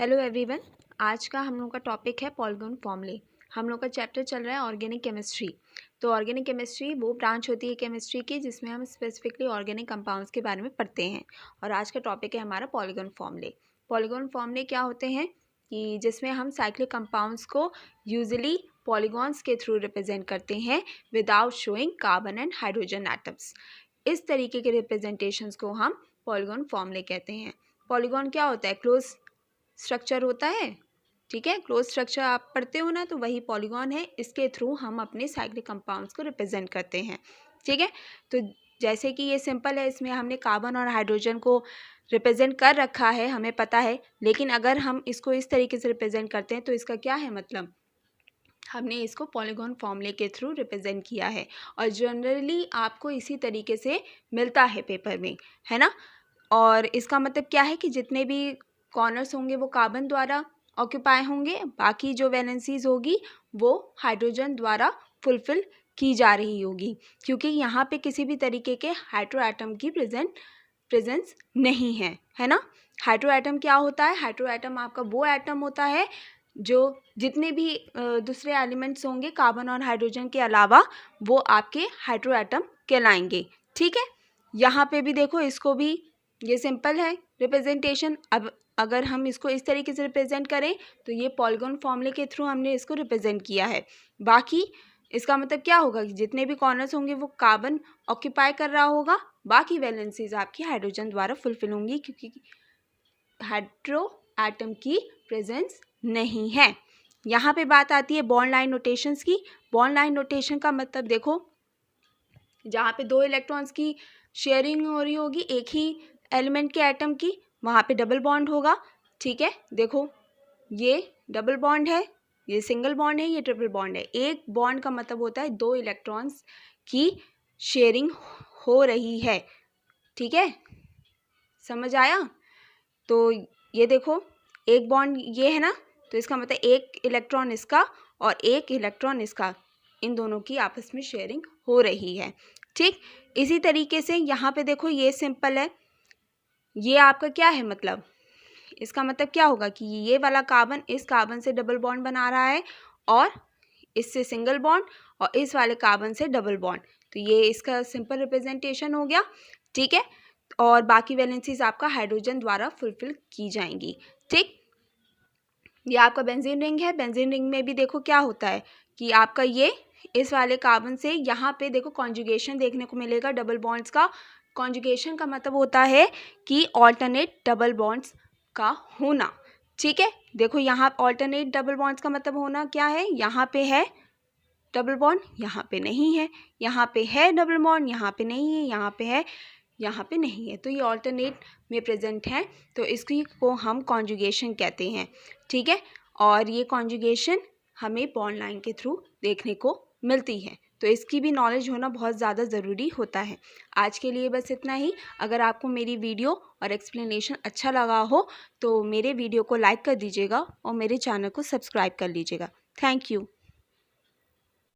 Hello everyone. आज का हम लोग का टॉपिक है पॉलीगॉन फॉर्मूले। हम लोग का चैप्टर चल रहा है ऑर्गेनिक केमिस्ट्री। तो ऑर्गेनिक केमिस्ट्री वो ब्रांच होती है केमिस्ट्री की जिसमें हम स्पेसिफिकली ऑर्गेनिक कंपाउंड्स के बारे में पढ़ते हैं। और आज का टॉपिक है हमारा पॉलीगॉन फॉर्मूले। पॉलीगॉन फॉर्मूले क्या होते हैं कि जिसमें हम साइक्लिक कंपाउंड्स को यूजुअली पॉलीगॉन्स के थ्रू रिप्रेजेंट करते हैं without showing carbon and hydrogen atoms. इस तरीके के रिप्रेजेंटेशंस को हम पॉलीगॉन फॉर्मूले कहते हैं। पॉलीगॉन क्या होता है? क्लोज स्ट्रक्चर होता है। ठीक है, क्लोज स्ट्रक्चर आप पढ़ते हो ना, तो वही पॉलीगॉन है। इसके थ्रू हम अपने साइक्लिक कंपाउंड्स को रिप्रेजेंट करते हैं। ठीक है, तो जैसे कि ये सिंपल है, इसमें हमने कार्बन और हाइड्रोजन को रिप्रेजेंट कर रखा है, हमें पता है। लेकिन अगर हम इसको इस तरीके से रिप्रेजेंट करते हैं तो इसका क्या है मतलब, हमने इसको पॉलीगॉन फॉर्मूले के थ्रू रिप्रेजेंट किया है। और जनरली आपको इसी तरीके से मिलता है पेपर में, है ना। और इसका मतलब क्या है कि जितने भी कॉर्नर्स होंगे वो कार्बन द्वारा ऑक्यूपाई होंगे, बाकी जो वैलेंसीज होगी वो हाइड्रोजन द्वारा फुलफिल की जा रही होगी, क्योंकि यहाँ पे किसी भी तरीके के हाइड्रो एटम की प्रेजेंस नहीं है, है ना। हाइड्रो एटम क्या होता है? हाइड्रो एटम आपका वो एटम होता है जो जितने भी दूसरे एलिमेंट्स होंगे कार्बन और हाइड्रोजन के अलावा वो आपके हाइड्रो एटम कहलाएंगे। ठीक है, यहाँ पे भी देखो, इसको भी ये सिंपल है रिप्रेजेंटेशन। अब अगर हम इसको इस तरीके से रिप्रेजेंट करें तो ये पॉलीगॉन फॉर्मूले के थ्रू हमने इसको रिप्रेजेंट किया है। बाकी इसका मतलब क्या होगा कि जितने भी कॉर्नर्स होंगे वो कार्बन ऑक्यूपाई कर रहा होगा, बाकी वैलेंसीज आपकी हाइड्रोजन द्वारा फुलफिल होंगी, क्योंकि हाइड्रो एटम की प्रेजेंस नहीं है। यहाँ पे बात आती है बॉन्ड लाइन नोटेशंस की। बॉन्ड लाइन नोटेशन का मतलब देखो, जहाँ पे दो इलेक्ट्रॉन्स की शेयरिंग हो रही होगी एक ही एलिमेंट के एटम की, वहाँ पे डबल बॉन्ड होगा। ठीक है, देखो ये डबल बॉन्ड है, ये सिंगल बॉन्ड है, ये ट्रिपल बॉन्ड है। एक बॉन्ड का मतलब होता है दो इलेक्ट्रॉन्स की शेयरिंग हो रही है। ठीक है, समझ आया? तो ये देखो, एक बॉन्ड ये है ना, तो इसका मतलब एक इलेक्ट्रॉन इसका और एक इलेक्ट्रॉन इसका, इन दोनों की आपस में शेयरिंग हो रही है। ठीक, इसी तरीके से यहाँ पे देखो, ये सिंपल है। ये आपका क्या है मतलब, इसका मतलब क्या होगा कि ये वाला कार्बन इस कार्बन से डबल बॉन्ड बना रहा है और इससे सिंगल बॉन्ड, और इस वाले कार्बन से डबल बॉन्ड। तो ये इसका सिंपल रिप्रेजेंटेशन हो गया। ठीक है, और बाकी वैलेंसीज आपका हाइड्रोजन द्वारा फुलफिल की जाएंगी। ठीक, ये आपका बेंजीन रिंग है। बेंजीन रिंग में भी देखो क्या होता है कि आपका ये इस वाले कार्बन से यहाँ पे देखो कॉन्जुगेशन देखने को मिलेगा डबल बॉन्ड्स का। कॉन्जुगेशन का मतलब होता है कि ऑल्टरनेट डबल बॉन्ड्स का होना। ठीक है, देखो यहाँ ऑल्टरनेट डबल बॉन्ड्स का मतलब होना क्या है, यहाँ पे है डबल बॉन्ड, यहाँ पे नहीं है, यहाँ पे है डबल बॉन्ड, यहाँ पे नहीं है, यहाँ पे है, यहाँ पे नहीं है। तो ये ऑल्टरनेट में प्रेजेंट है, तो इसकी को हम कॉन्जुगेशन कहते हैं। ठीक है, और ये कॉन्जुगेशन हमें बॉन्ड लाइन के थ्रू देखने को मिलती है, तो इसकी भी नॉलेज होना बहुत ज़्यादा ज़रूरी होता है। आज के लिए बस इतना ही। अगर आपको मेरी वीडियो और एक्सप्लेनेशन अच्छा लगा हो तो मेरे वीडियो को लाइक कर दीजिएगा और मेरे चैनल को सब्सक्राइब कर लीजिएगा। Thank you.